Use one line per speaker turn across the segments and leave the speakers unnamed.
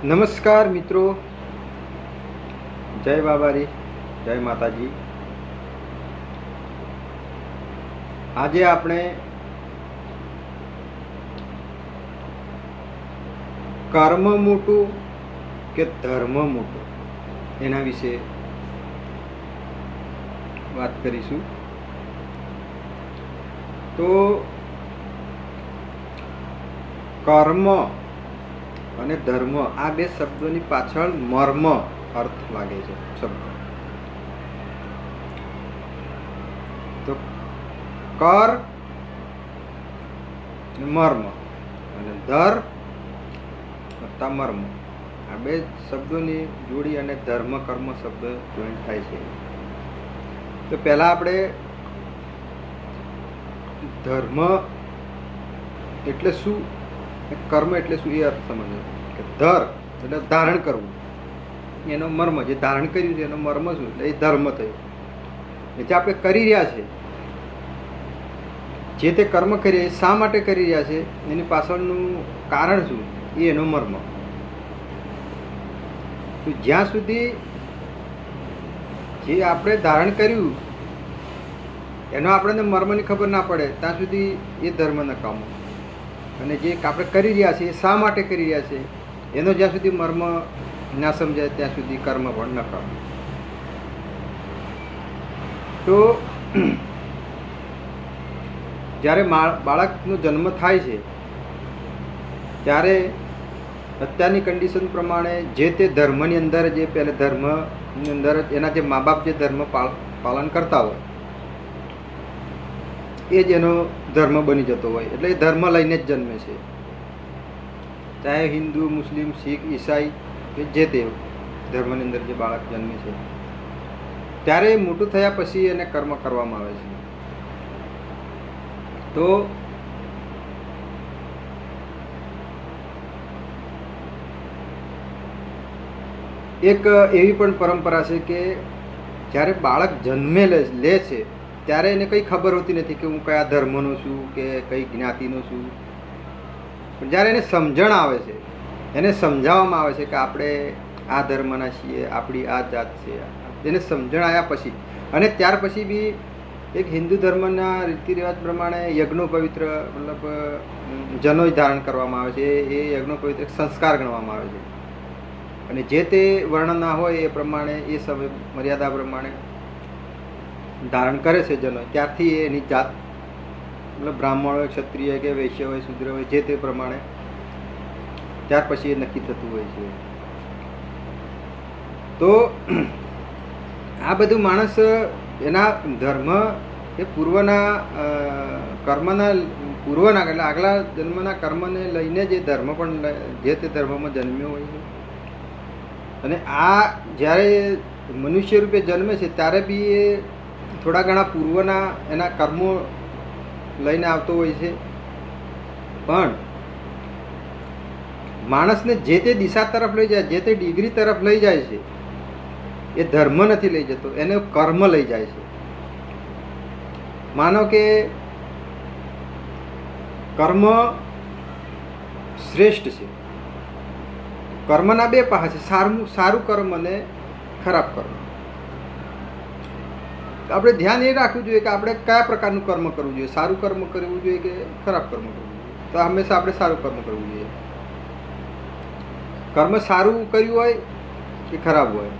નમસ્કાર મિત્રો, જય બાબારી, જય માતાજી. આજે આપણે કર્મ મોટું કે ધર્મ મોટું એના વિશે વાત કરીશું. તો કર્મ અને ધર્મ આ બે શબ્દોની પાછળ મર્મ અર્થ લાગે છે શબ્દ. તો કર મર્મ અને દર વત્તા મર્મ આ બે શબ્દોની જોડી અને ધર્મ કર્મ શબ્દ જોઈન્ટ થાય છે. તો પહેલા આપણે ધર્મ એટલે શું, કર્મ એટલે શું એ અર્થ સમજો. કે ધર એટલે ધારણ કરવું, એનો મર્મ જે ધારણ કર્યું છે એનો મર્મ શું, એટલે એ ધર્મ થયું. એ જે આપણે કરી રહ્યા છે, જે તે કર્મ કરીએ શા માટે કરી રહ્યા છે એની પાછળનું કારણ શું એ એનો મર્મ. તો જ્યાં સુધી જે આપણે ધારણ કર્યું એનો આપણને મર્મની ખબર ના પડે ત્યાં સુધી એ ધર્મ નકામો. અને જે આપણે કરી રહ્યા છીએ એ શા માટે કરી રહ્યા છે એનો જ્યાં સુધી મર્મ ના સમજાય ત્યાં સુધી કર્મ પણ નકામું. તો જ્યારે બાળકનો જન્મ થાય છે ત્યારે અત્યારની કન્ડિશન પ્રમાણે જે તે ધર્મની અંદર જે પહેલે ધર્મની અંદર એના જે મા બાપ જે ધર્મ પાલન કરતા હોય એ જ એનો ધર્મ બની જતો હોય. એટલે એ ધર્મ લઈને જ જન્મે છે, ચાહે હિન્દુ, મુસ્લિમ, શીખ, ઈસાઈ કે જે તે ધર્મની અંદર જે બાળક જન્મે છે. ત્યારે મોટું થયા પછી એને કર્મ કરવામાં આવે છે. તો એક એવી પણ પરંપરા છે કે જ્યારે બાળક જન્મે લે છે ત્યારે એને કંઈ ખબર હોતી નથી કે હું કયા ધર્મનો છું કે કઈ જ્ઞાતિનો છું. પણ જ્યારે એને સમજણ આવે છે, એને સમજાવવામાં આવે છે કે આપણે આ ધર્મના છીએ, આપણી આ જાત છે, એને સમજણ આવ્યા પછી અને ત્યાર પછી બી એક હિન્દુ ધર્મના રીતિ રિવાજ પ્રમાણે યજ્ઞો પવિત્ર મતલબ જનોય ધારણ કરવામાં આવે છે. એ યજ્ઞો પવિત્ર સંસ્કાર ગણવામાં આવે છે. અને જે તે વર્ણના હોય એ પ્રમાણે એ સમય મર્યાદા પ્રમાણે ધારણ કરે છે જનો. ત્યારથી એની જાત મતલબ બ્રાહ્મણ હોય, ક્ષત્રિય કે વૈશ્ય હોય, શૂદ્ર હોય, જે તે પ્રમાણે ત્યાર પછી એ નક્કી થતું હોય છે. તો આ બધું માણસ એના ધર્મ એ પૂર્વના એટલે આગલા જન્મના કર્મને લઈને જે ધર્મ પણ જે તે ધર્મમાં જન્મ્યો હોય છે. અને આ જ્યારે મનુષ્ય રૂપે જન્મે છે ત્યારે બી એ થોડા ઘણા પૂર્વના એના કર્મો લઈને આવતો હોય છે. પણ માણસને જે તે દિશા તરફ લઈ જાય, જે તે ડિગ્રી તરફ લઈ જાય છે એ ધર્મ નથી લઈ જતો, એને કર્મ લઈ જાય છે. માનો કે કર્મ શ્રેષ્ઠ છે. કર્મના બે પાસા છે, સારું કર્મ અને ખરાબ કર્મ. આપણે ધ્યાન એ રાખવું જોઈએ કે આપણે કયા પ્રકારનું કર્મ કરવું જોઈએ, સારું કર્મ કરવું જોઈએ કે ખરાબ કર્મ કરવું જોઈએ. તો હંમેશા આપણે સારું કર્મ કરવું જોઈએ. કર્મ સારું કર્યું હોય કે ખરાબ હોય,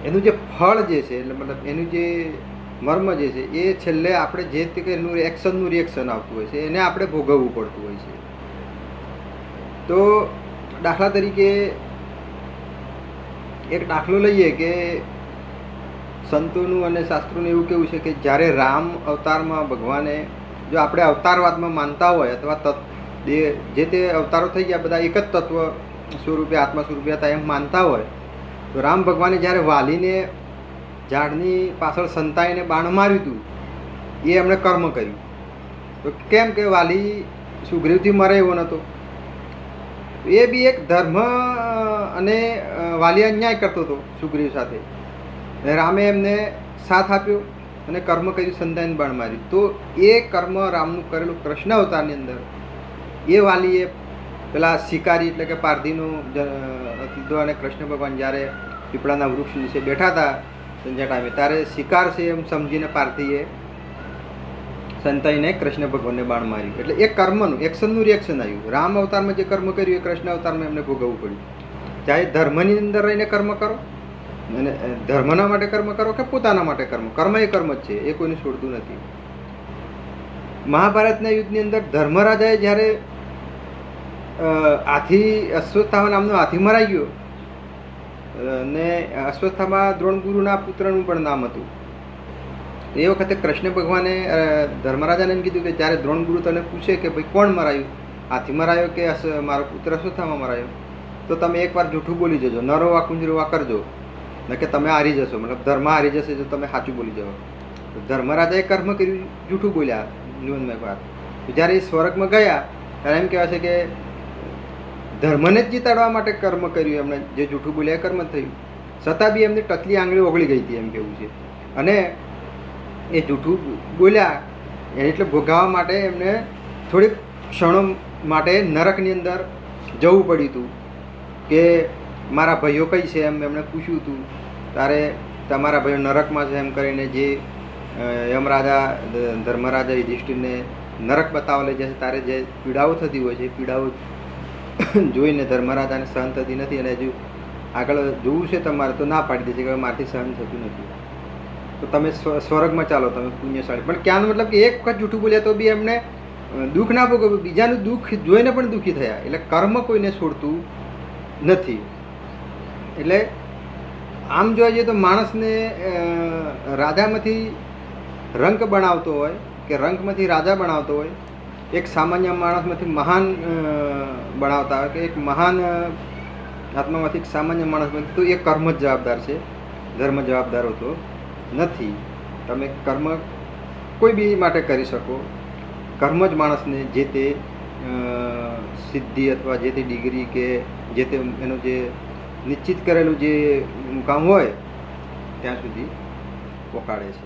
એનું જે ફળ જે છે એટલે મતલબ એનું જે મર્મ જે છે એ છેલ્લે આપણે જે તે એનું રિએક્શન આવતું હોય છે એને આપણે ભોગવવું પડતું હોય છે. તો દાખલા તરીકે એક દાખલો લઈએ કે સંતોનું અને શાસ્ત્રોનું એવું કેવું છે કે જ્યારે રામ અવતારમાં ભગવાને, જો આપણે અવતારવાદમાં માનતા હોય અથવા જે તે અવતારો થઈ ગયા બધા એક જ તત્વ સ્વરૂપે આત્મા સ્વરૂપે હતા એમ માનતા હોય, તો રામ ભગવાને જ્યારે વાલીને ઝાડની પાછળ સંતાઈને બાણ માર્યું હતું એ એમણે કર્મ કર્યું. તો કેમ કે વાલી સુગ્રીવથી મરે એવો નહોતો. એ બી એક ધર્મ અને વાલી અન્યાય કરતો હતો સુગ્રીવ સાથે. રામે એમને સાથ આપ્યો અને કર્મ કર્યું, સંતાઈને બાણ માર્યું. તો એ કર્મ રામનું કરેલું કૃષ્ણ અવતારની અંદર એ વાલીએ પેલા શિકારી એટલે કે પારધીનો કીધો અને કૃષ્ણ ભગવાન જ્યારે પીપળાના વૃક્ષ નીચે બેઠા હતા સંધ્યા ટાઈમે ત્યારે શિકાર છે એમ સમજીને પારધીએ સંતાઈને કૃષ્ણ ભગવાનને બાણ માર્યું. એટલે એક કર્મનું એક્શનનું રિએક્શન આવ્યું. રામ અવતારમાં જે કર્મ કર્યું એ કૃષ્ણ અવતારમાં એમને ભોગવવું પડ્યું. ચાહે ધર્મની અંદર રહીને કર્મ કરો અને ધર્મના માટે કર્મ કરો કે પોતાના માટે કર્મ એ કર્મ જ છે, એ કોઈને છોડતું નથી. મહાભારતના યુદ્ધની અંદર ધર્મરાજાએ જ્યારે હાથી અશ્વત્થામા નામનો હાથી મરાઈ ગયો ને અશ્વત્થામા દ્રોણગુરુના પુત્રનું પણ નામ હતું. એ વખતે કૃષ્ણ ભગવાને ધર્મરાજાને એમ કીધું કે જ્યારે દ્રોણગુરુ તને પૂછે કે ભાઈ કોણ મરાયું, હાથી મરાયો કે મારો પુત્ર અશ્વત્થામા મરાયો, તો તમે એકવાર જૂઠું બોલી જજો, ન રોવા કુંજરોવા કરજો, ન કે તમે હારી જશો, મતલબ ધર્મ હારી જશે જો તમે સાચું બોલી જાઓ. ધર્મરાજાએ કર્મ કર્યું, જૂઠું બોલ્યા જીવનમાં એકવાર. જ્યારે એ સ્વર્ગમાં ગયા ત્યારે એમ કહેવાય છે કે ધર્મને જ જીતાડવા માટે કર્મ કર્યું એમણે, જે જૂઠું બોલ્યા કર્મ જ થયું. છતાં બી એમની ટકલી આંગળી ઓગળી ગઈ હતી એમ કેવું છે. અને એ જૂઠું બોલ્યા એટલે ભોગાવવા માટે એમને થોડીક ક્ષણો માટે નરકની અંદર જવું પડ્યું હતું કે મારા ભાઈઓ કઈ છે એમ એમણે પૂછ્યું હતું. ત્યારે તમારા ભાઈઓ નરકમાં છે એમ કરીને જે યમરાજા ધર્મરાજા યુધિષ્ઠિરને નરક બતાવવા લઈ જશે ત્યારે જે પીડાઓ થતી હોય છે એ પીડાઓ જોઈને ધર્મરાજાને સહન થતી નથી અને હજુ આગળ જોવું છે તમારે તો ના પાડી દે છે કે મારાથી સહન થતું નથી, તો તમે સ્વર્ગમાં ચાલો, તમે પુણ્યશાળી. પણ ક્યાંનો મતલબ કે એક વખત જૂઠું બોલ્યા તો બી એમને દુઃખ ના ભોગવ્યું, બીજાનું દુઃખ જોઈને પણ દુઃખી થયા. એટલે કર્મ કોઈને છોડતું નથી. એટલે આમ જોવા જઈએ તો માણસને રાજામાંથી રંક બનાવતો હોય કે રંકમાંથી રાજા બનાવતો હોય, એક સામાન્ય માણસમાંથી મહાન બનાવતા હોય કે એક મહાન આત્મામાંથી એક સામાન્ય માણસમાંથી, તો એ કર્મ જ જવાબદાર છે, ધર્મ જવાબદાર હોતો નથી. તમે કર્મ કોઈ બી માટે કરી શકો, કર્મ જ માણસને જે તે સિદ્ધિ અથવા જે તે ડિગ્રી કે જે તે એનું જે નિશ્ચિત કરેલું જે મુકામ હોય ત્યાં સુધી પહોંચાડે છે.